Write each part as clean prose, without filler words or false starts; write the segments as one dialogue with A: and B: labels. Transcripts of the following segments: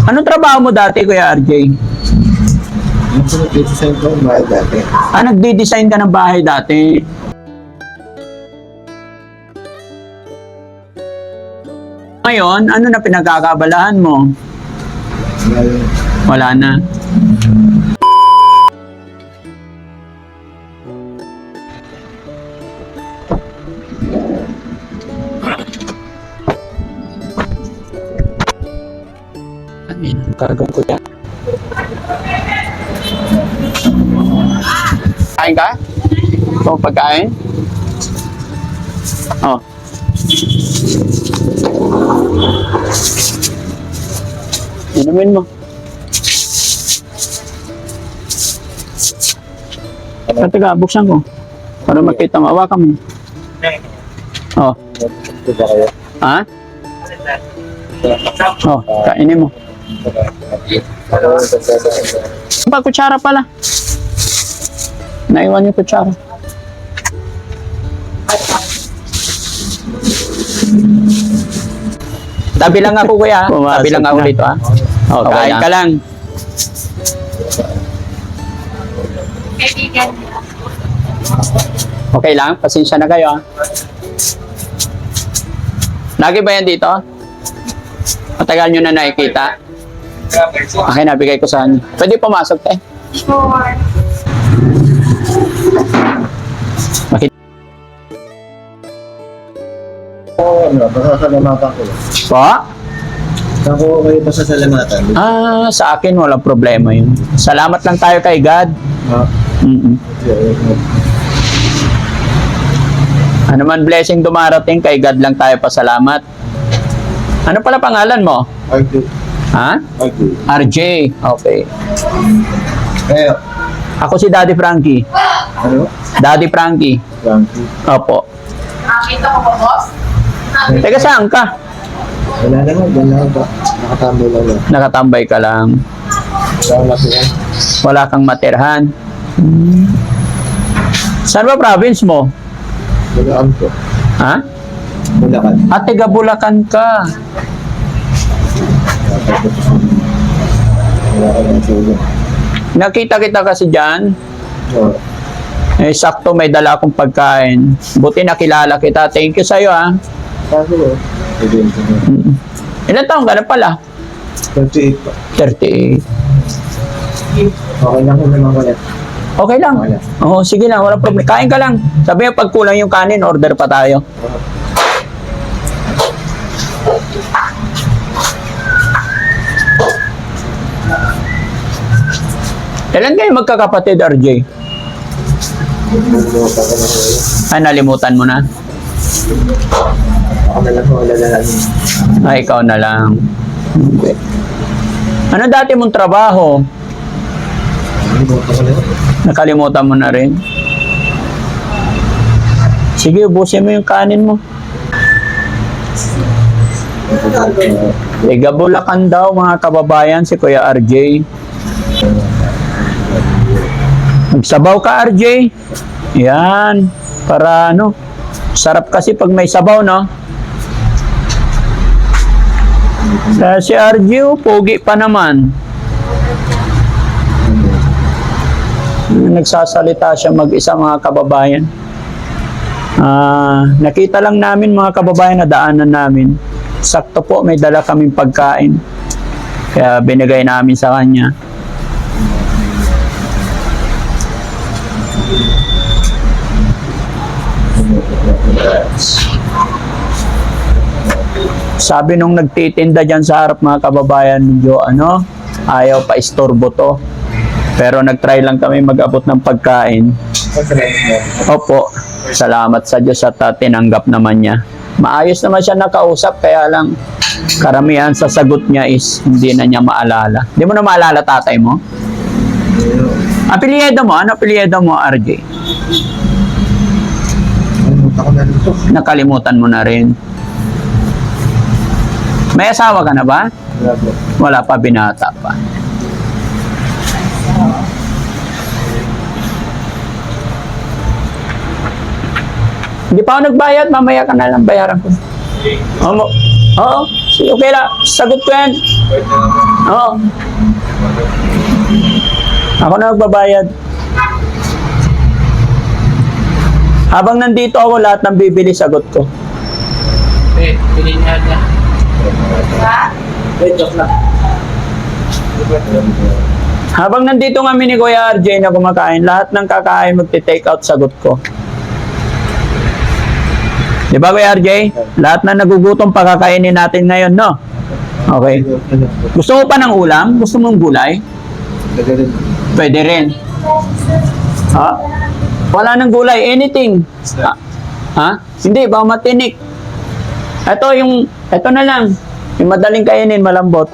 A: Anong trabaho mo dati, Kuya RJ?
B: Nag-design ko ang bahay dati.
A: Nagdi-design ka ng bahay dati. Ngayon, ano na pinagkakabalahan mo?
B: Ngayon,
A: Wala na. Amin, gagawin ko yan. Kain ka? Ito ang pagkain? Oh. Inumin mo. Teka, buksan ko. Para makita mo. Hawakan mo. Oh.
B: ito ba kayo?
A: Ha? Oh, kainin mo. Ba, kutsara pala. Naiwan yung kutsara. Tabi lang ako, kuya. Tabi lang ako dito, ha? Oh, kain ka lang. Okay lang? Pasensya na kayo, ha? Lagi ba yan dito? Matagal nyo na nakikita? Okay, nabigay ko sa kanya. Pwede pumasok, te.
C: Sure.
B: Oo, pasasalamatan ko.
A: Po?
B: Ako kayo pasasalamatan.
A: Sa akin, walang problema yun. Salamat lang tayo kay God. Ano man blessing dumarating, kay God lang tayo pasalamat. Ano pala pangalan mo?
B: Argue.
A: Ha?
B: Argue.
A: RJ. Okay.
B: Eh,
A: Ako si Daddy Frankie.
B: ano?
A: Daddy Frankie.
B: Frankie.
A: Opo.
C: Nakita ko ba, boss?
A: Teka, saan ka?
B: Wala naman, wala ba? Nakatambay lang lang.
A: Nakatambay ka lang.
B: Wala na sila.
A: Wala kang matirhan. Saan ba province mo?
B: Walaan ko.
A: Ha?
B: Bulacan.
A: Taga Bulacan ka.
B: Wala ka ng tulong.
A: Nakita kita kasi dyan.
B: Oo.
A: Sakto may dala akong pagkain. Buti nakilala kita. Thank you sa'yo, ha.
B: Kaso ko, pwede ko na.
A: Ilan taong ka na pala?
B: 38 pa.
A: 38.
B: Okay lang kung naman ulit.
A: Okay lang.
B: Okay lang.
A: Oo, sige lang. Walang problem. Kain ka lang. Sabi mo, pag kulang yung kanin, order pa tayo. Ilan kayo magkakapatid, RJ?
B: Bumubuka ko na ko.
A: Nalimutan mo na?
B: Ako na lang kung alalahan.
A: Ikaw na lang. Okay. Ano dati mong trabaho?
B: Bumubuka ko na yun.
A: Nakalimutan mo na rin? Sige, ubusin mo yung kanin mo. Tiga Bulacan daw, mga kababayan, si Kuya RJ. Magsabaw ka, RJ. Yan. Para ano, sarap kasi pag may sabaw, no? Si RJ, pogi pa naman. Nagsasalita siya mag-isa, mga kababayan. Nakita lang namin, mga kababayan, na daanan namin. Sakto po, may dala kaming pagkain. Kaya binigay namin sa kanya. Sabi nung nagtitinda dyan sa harap, mga kababayan, medyo ayaw pa istorbo to. Pero nagtry lang kami mag-abot ng pagkain. Opo, salamat sa Diyos at tinanggap naman niya. Maayos naman siya nakausap, kaya lang karamihan sa sagot niya is hindi na niya maalala. Hindi mo na maalala tatay mo? Apelyido mo? Ano apelyido mo, RJ?
B: Bumubuka ko na rin.
A: Nakalimutan mo na rin. May asawa ka na ba?
B: Wala po.
A: Wala pa, binata pa. Hindi pa ako nagbayad, mamaya ka na lang bayaran ko. Oo, Sige, okay lang. Sagot ko yan. Oo. Ako na magbabayad. Habang nandito ako, lahat ng bibili, sagot ko.
B: Piliin niya.
C: Ha?
B: Joke lang.
A: Habang nandito kami ni Kuya RJ na kumakain, lahat ng kakain magti-take out, sagot ko. Di ba Kuya RJ? Lahat na nagugutom pakakainin natin ngayon, no? Okay. Gusto mo pa ng ulam? Gusto mong gulay? Pwede rin. Ha? Wala nang gulay, anything. Ha? Hindi, ba matinik? Ito na lang. Yung madaling kainin, malambot.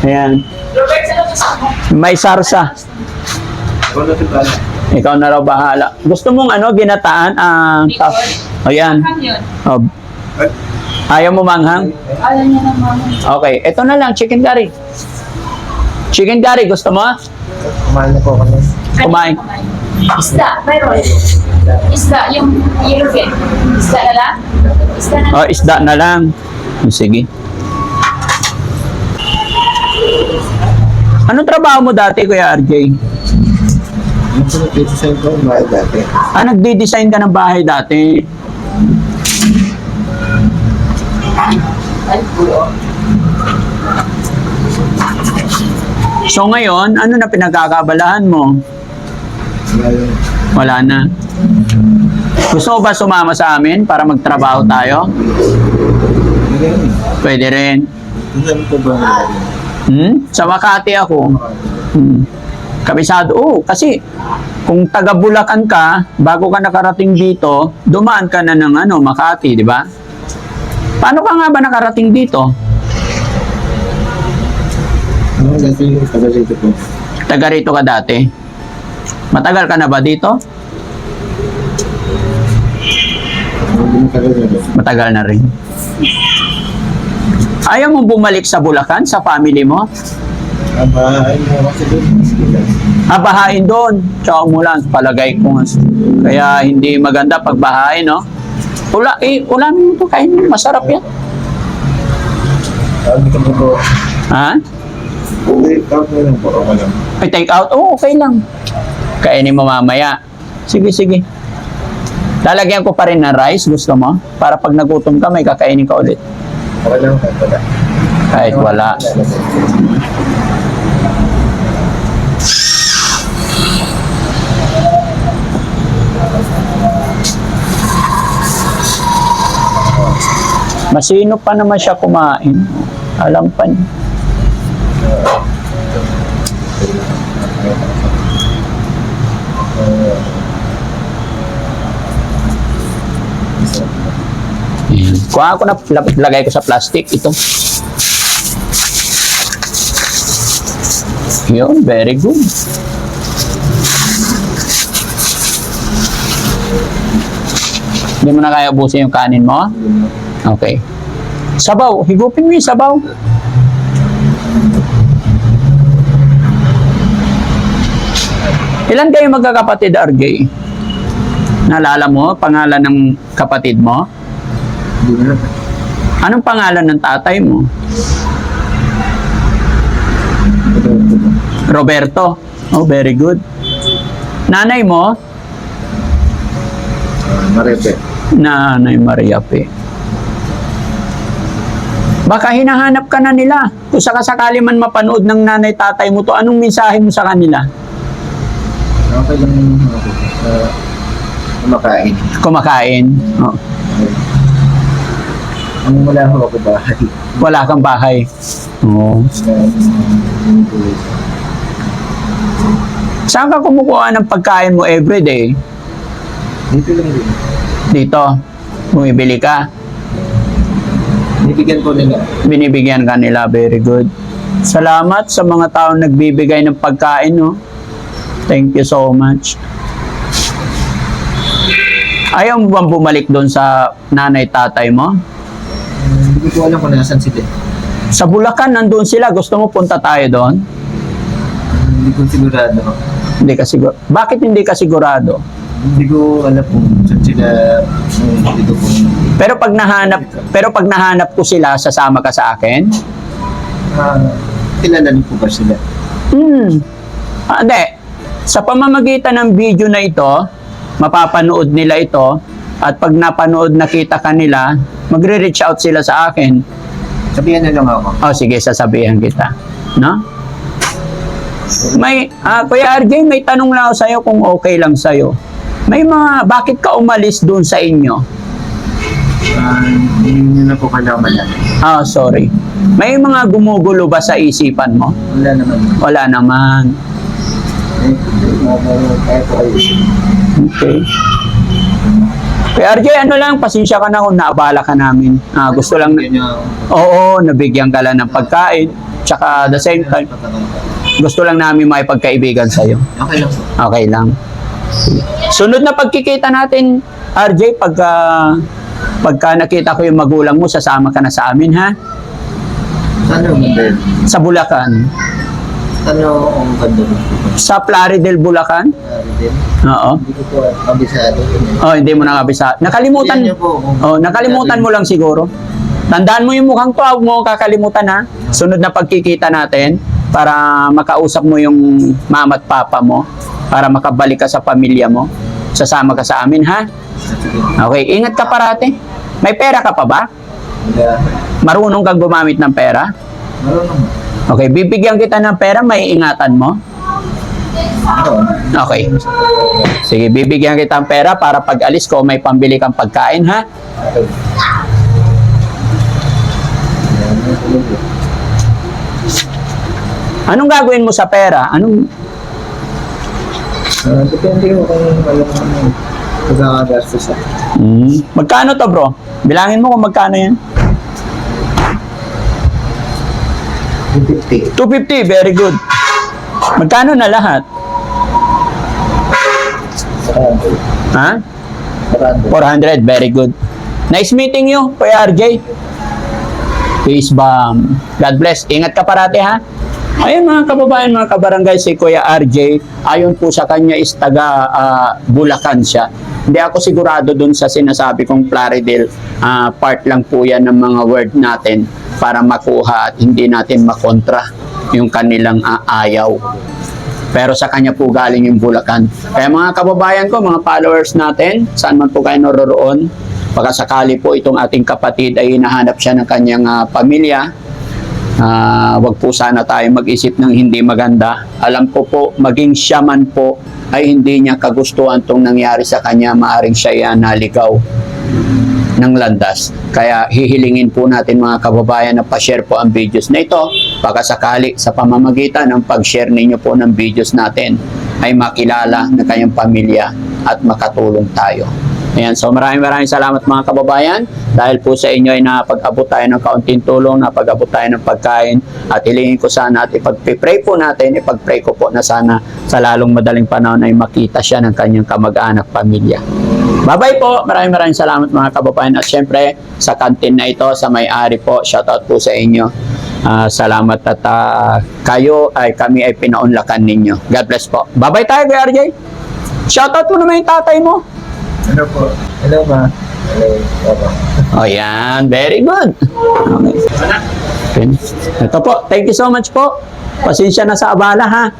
A: Ayan.
C: Robert, saan gusto mo?
A: May sarsa. Ikaw na raw bahala. Gusto mong ginataan? Ayan.
C: Saan yun?
A: Oh. Ayaw mo manghang?
C: Alam niya naman.
A: Okay, ito na lang, chicken curry. Chicken curry, gusto mo?
B: Kumain na po kami.
A: Kumain.
C: Isda, mayroon. Isda, yung yellowfin. Isda na lang? Isda na lang.
A: Oh, isda na lang. Sige. Anong trabaho mo dati, Kuya RJ?
B: Yung po nag-design ko, kumain dati.
A: Nagdi-design ka ng bahay dati.
C: Ay, pulo.
A: So ngayon, ano na pinagkakabalahan mo? Wala na. Gusto mo ba sumama sa amin para magtrabaho tayo? Pwede rin.
B: Saan po ba?
A: Sa Makati ako. Kabisado. Kasi kung taga Bulacan ka, bago ka nakarating dito, dumaan ka na ng Makati, di ba? Paano ka nga ba nakarating dito?
B: Ano dati yung taga dito po?
A: Taga rito ka dati? Matagal ka na ba dito?
B: Ano taga dito?
A: Matagal na rin. Ayaw mo bumalik sa Bulacan, sa family mo?
B: Ay, mo kasi doon.
A: Bahain doon. Tsaka umulan, palagay ko nga. Kaya hindi maganda pag bahain, no? Ulamin mo to, kainin mo. Masarap yan.
B: Hindi ka po.
A: Ha?
B: Count mo lang po. Okay lang.
A: May take out? Okay lang. Kainin mo mamaya. Sige. Lalagyan ko pa rin ng rice, gusto mo? Para pag nagutom ka, may kakainin ka ulit.
B: Okay lang, kahit wala.
A: Kahit wala. Masino pa naman siya kumain. Alam pa niya. Ayan. Kuha ko na, lagay ko sa plastic ito. Yun, very good. Hindi mo na kaya ubusin yung kanin mo? Okay. Sabaw, higupin mo yung sabaw. Ilan kayo magkakapatid, RJ? Naalala mo, pangalan ng kapatid mo?
B: Hindi na.
A: Anong pangalan ng tatay mo? Roberto. Oh, very good. Nanay mo?
B: Marepe.
A: Nanay Maria P. Baka hinahanap ka na nila. Kung sakasakali man mapanood ng nanay tatay mo to, anong mensahe mo sa kanila?
B: Okay lang yung kumakain.
A: Kumakain. Oh.
B: Ang wala ko ako bahay.
A: Wala kang bahay. Oh. Saan ka kumukuha ng pagkain mo everyday?
B: Dito lang din.
A: Dito. Bumibili ka.
B: Nibigyan ko nila.
A: Binibigyan ka nila. Very good. Salamat sa mga taong nagbibigay ng pagkain. No? Thank you so much. Ayaw mo bang bumalik doon sa nanay-tatay mo?
B: Hindi ko alam kung nasan sila.
A: Sa Bulacan, nandun sila. Gusto mo punta tayo doon?
B: Hindi ko sigurado.
A: Hindi ka sigurado. Bakit hindi ka sigurado?
B: Hindi ko alam kung saan sila dito po.
A: Pero pag nahanap ko sila, sasama ka sa akin?
B: Kilala niyo po ba sila?
A: Hindi. Sa pamamagitan ng video na ito, mapapanood nila ito, at pag napanood nakita ka nila, magre-reach out sila sa akin.
B: Sabihan na lang ako.
A: Oh, sige, sasabihan kita. No? Kuya RJ, may tanong lang ako sa'yo kung okay lang sa'yo. Bakit ka umalis doon sa inyo?
B: Hindi nyo na po kailangan malaman.
A: Sorry. May mga gumugulo ba sa isipan mo?
B: Wala naman.
A: Wala naman.
B: Kaya po kayo.
A: Okay. Kuya RJ, ano lang, pasensya ka na kung naabala ka namin. Gusto lang, oo, nabigyan ka lang ng pagkain. Tsaka the same time, gusto lang namin makipagkaibigan sa'yo.
B: Okay lang po.
A: Okay lang. Sunod na pagkikita natin, RJ, pagka nakita ko yung magulang mo, sasama ka na sa amin, ha?
B: Saan ang ganda yun?
A: Sa Bulacan.
B: Ano ang ganda yun?
A: Sa Plaridel, Bulacan?
B: Din?
A: Oo.
B: Hindi ko po kabisado yun.
A: Oh, hindi mo nakabisa. Nakalimutan.
B: Yan niyo po.
A: Nakalimutan mo lang siguro. Tandaan mo yung mukhang to, huwag mo kakalimutan, ha? Sunod na pagkikita natin para makausap mo yung mama at papa mo, para makabalik ka sa pamilya mo. Sasama ka sa amin, ha? Okay, ingat ka parate. May pera ka pa ba?
B: Wala.
A: Marunong kang gumamit ng pera?
B: Marunong.
A: Okay, bibigyan kita ng pera, may ingatan mo? Okay. Sige, bibigyan kita ng pera para pag alis ko, may pambili kang pagkain, ha? Anong gagawin mo sa pera?
B: Depende ko kung alam mo ano pagkakagastos sa.
A: Magkano to, bro? Bilangin mo kung magkano yan.
B: 250.
A: 250, very good. Magkano na lahat? Ha? 400, very good. Nice meeting you, Kuya RJ. Peace bomb. God bless. Ingat ka parati, ha? Ayun mga kababayan, mga kabarangay, si Kuya RJ, ayon po sa kanya is taga Bulacan siya. Hindi ako sigurado dun sa sinasabi kong Plaridel, part lang po yan ng mga word natin para makuha at hindi natin makontra yung kanilang ayaw. Pero sa kanya po galing yung Bulacan. Kaya mga kababayan ko, mga followers natin, saan man po kayo naroroon, baka sakali po itong ating kapatid ay hinahanap siya ng kanyang pamilya, wag po sana tayo mag-isip ng hindi maganda. Alam ko po, maging siya man po ay hindi niya kagustuhan itong nangyari sa kanya, maaring siya naligaw ng landas. Kaya hihilingin po natin mga kababayan na pa-share po ang videos na ito. Baka sakali sa pamamagitan ng pag-share ninyo po ng videos natin ay makilala na kayong pamilya at makatulong tayo. Ayan, so maraming salamat mga kababayan dahil po sa inyo ay napag-abot tayo ng kaunting tulong, napag-abot tayo ng pagkain at hilingin ko sana at ipag-pray po natin, ipag-pray ko po na sana sa lalong madaling panahon ay makita siya ng kanyang kamag-anak pamilya. Bye-bye po, maraming salamat mga kababayan at syempre sa kantin na ito, sa may-ari po, shoutout po sa inyo. Salamat at kami ay pinaunlakan ninyo. God bless po. Bye-bye tayo Kuya RJ. Shoutout po naman yung tatay mo.
B: Ano po? Hello ma. Hello. Papa.
A: Oh, yan. Very good. Okay. Ito po. Thank you so much po. Pasensya na sa abala, ha.